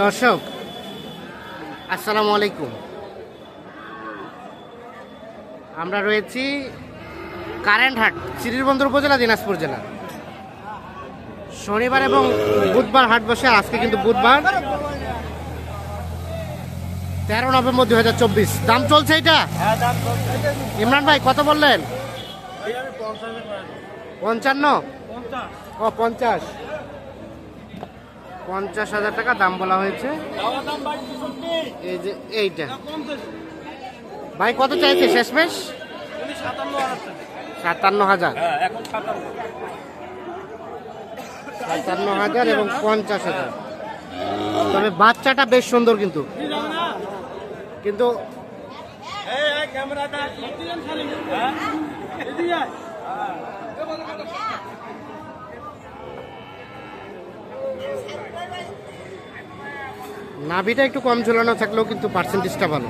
দর্শক আসসালামু আলাইকুম। আমরা রয়েছি কারেন্ট হাট, শ্রীবন্দর উপজেলা, দিনাজপুর জেলা। শনিবার এবং বুধবার হাট বসে। আজকে কিন্তু বুধবার 13 নভেম্বর 2024। দাম চলছে এটা? ইমরান ভাই কত বললেন? 55? ও 50,000 টাকা দাম বলা হয়েছে। এই যে এইটা ভাই কত চাইছে শেষমেশ? 57,000। 57,000 এবং 50,000। তবে বাচ্চাটা বেশ সুন্দর কিন্তু নাভিটা একটু কম ঝুলানো থাকলেও কিন্তু পার্সেন্টেজটা ভালো।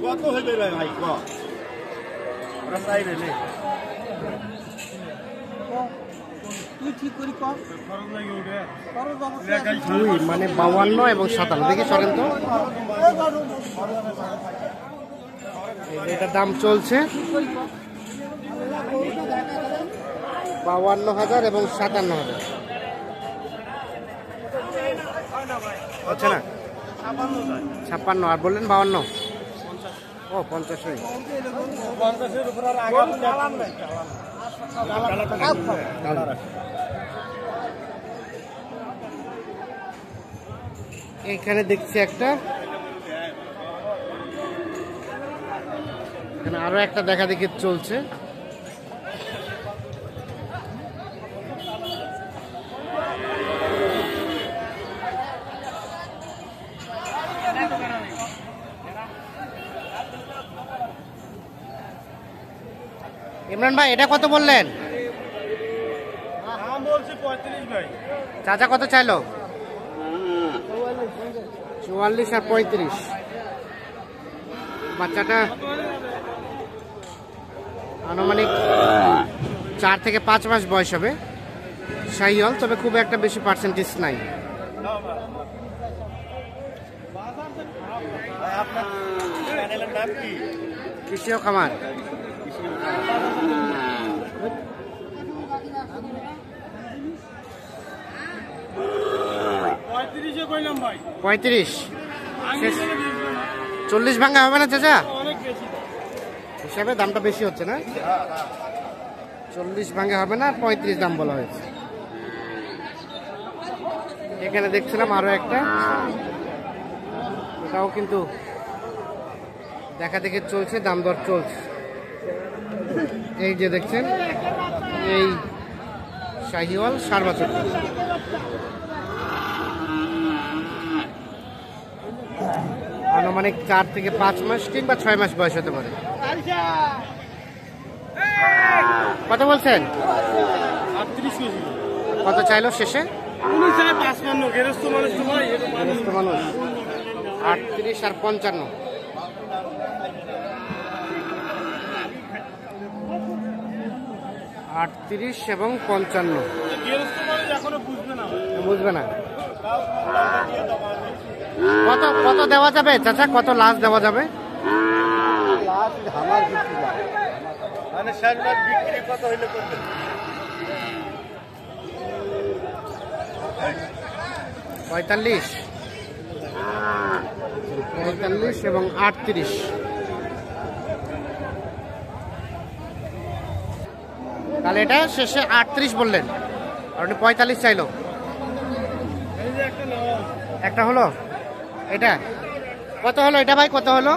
কত হইবে ভাই? মানে 52 এবং 57। দেখি সরেন তো, এটার দাম চলছে 52,000 এবং 57,000। আচ্ছা না 56 আর বললেন 52। ও 50। এখানে দেখছি একটা, এখানে আরো একটা দেখা দেখি চলছে। ইমরান ভাই এটা কত বললেন? চাচা কত চাইলো? 44 আর 35। বাচ্চাটা আনুমানিক 4 থেকে 5 মাস বয়স হবে। শাহিওয়াল, তবে খুব একটা বেশি পার্সেন্টেজ নাই। কৃষি ও খামার। ভাই 35। 40 ভাঙা হবে না চাচা? হিসাবে দামটা বেশি হচ্ছে না? 40 ভাঙা হবে না, 35 দাম বলা হয়েছে। এখানে দেখছিলাম আরো একটা, এটাও কিন্তু দেখা দেখে চলছে, দাম দর চলছে। এই যে দেখছেন, এই শাহিওয়াল সার বছর, আনুমানিক 4 থেকে 5 মাস কিংবা 6 মাস বয়স হতে পারে। কত বলছেন? কত চাইলো শেষে? 38 আর 55। 38 এবং 55। বুঝবে না কত কত দেওয়া যাবে চাচা? কত লাস্ট দেওয়া যাবে? 45 এবং 38। তাহলে এটা শেষে 38 বললেন, আর 45 চাইলো। একটা হলো, এটা কত হলো? এটা ভাই কত হলো?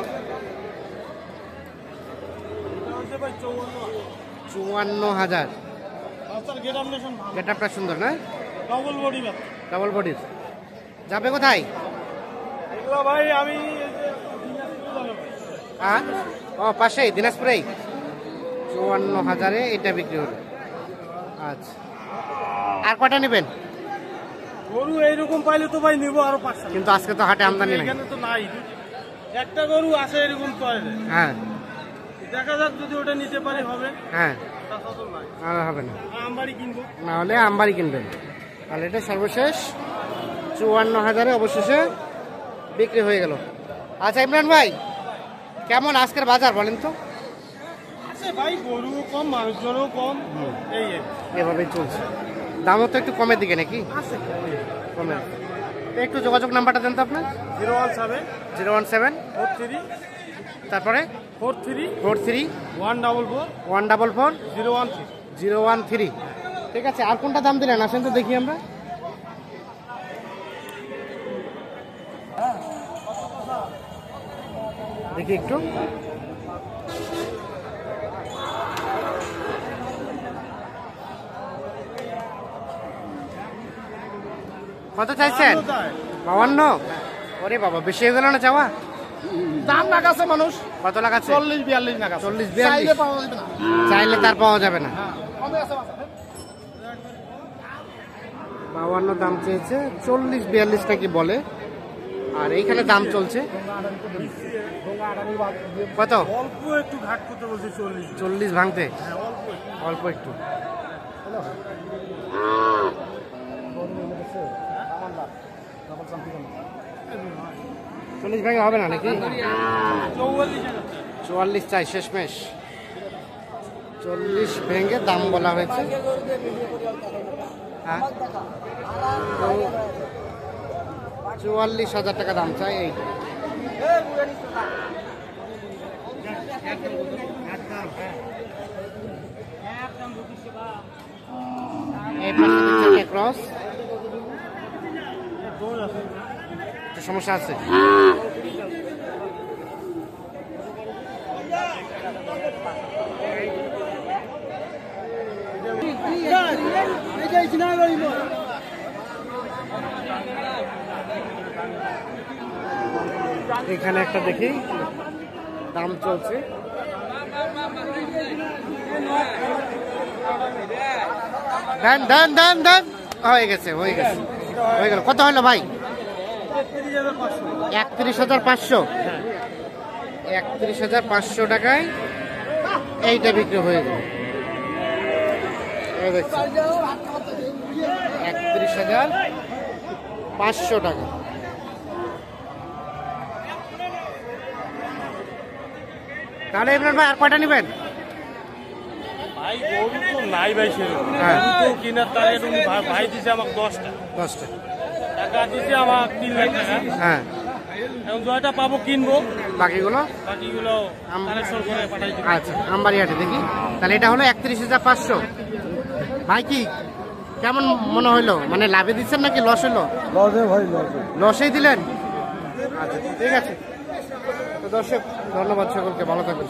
54,000। গেটআপটা সুন্দর না? ডবল বডির। যাবে কোথায় ভাই? আমি ও পাশেই, দিনাজপুরেই। 54,000-এ এটা বিক্রি হলো। আচ্ছা, আর কটা নেবেন? গরু এইরকম পাইলে তো ভাই নিবো আরো 500, কিন্তু আজকে তো হাটে আমদানি নাই। এখানে তো নাই, একটা গরু আছে এরকম পাইলে। হ্যাঁ দেখা যাক যদি ওটা নিতে পারি হবে। হ্যাঁ তাছাড়া তো নাই, আর হবে না, আমবাড়ি কিনবো। না হলে আমবাড়ি কিনবেন। তাহলে এটা সর্বশেষ 54,000-এ অবশেষে বিক্রি হয়ে গেল। আচ্ছা ইমরান ভাই, কেমন আজকের বাজার বলেন তো? আছে ভাই, গরু কম, মানুষজনও কম, এই এভাবেই চলছে। দামও তো একটু কমের দিকে নাকি? আছে। কমে। একটু যোগাযোগ নাম্বারটা দেন তো আপনার। 017 017 43 তারপরে 43 43 144 144 013। 013। ঠিক আছে, আর কোনটা দাম দিলেন আসেন তো দেখি আমরা। দেখি একটু। কত চাইছেন? 52। ওরে বাবা, বেশি হয়ে গেল না চাওয়া? দাম লাগাছে মানুষ কত লাগাচ্ছে? 40-42 টাকা। 40-42 পাওয়া যাবে না, চাইলে তার পাওয়া যাবে না। কমে আছে। 52 দাম চেয়েছে, 40-42 টাকা বলে। আর এইখানে দাম চলছে কত? অল্প একটু ঘাট করতে বলছে 40। 40 ভাঙতে অল্প একটু। 40 ভাঙে হবে না নাকি? 44 চাই শেষমেশ। 40 ভেঙে দাম বলা হয়েছে। হ্যাঁ, 44,000 টাকা দাম চাই। এই ক্রস সমস্যা আছে। এখানে একটা দেখি দাম চলছে। দেন দেন দেন দেন, হয়ে গেছে হয়ে গেছে হয়ে গেল। কত হলো ভাই? 31,500। 31,500 টাকায় এইটা বিক্রি হয়ে গেল। 31,500 টাকা। তাহলে ইমরান ভাই আর কয়টা নেবেন? ভাই গরু তো নাই ভাই, সেরকম হ্যাঁ। গরু তো কেনার টার্গেট ভাই দিছে আমাকে 10টা 10টা টাকা, দিছে আমার 3 লাখ টাকা। হ্যাঁ, এখন 2টা পাবো কিনবো, বাকিগুলো বাকিগুলো কালেকশন করে পাঠাই দিবো। আচ্ছা আমবাড়ি হাটে দেখি। তাহলে এটা হলো 31,500। ভাই কি কেমন মনে হইলো? মানে লাভে দিচ্ছেন নাকি লস হইলো? লসেই দিলেন। আচ্ছা ঠিক আছে। তো দর্শক ধন্যবাদ সকলকে, ভালো থাকবেন।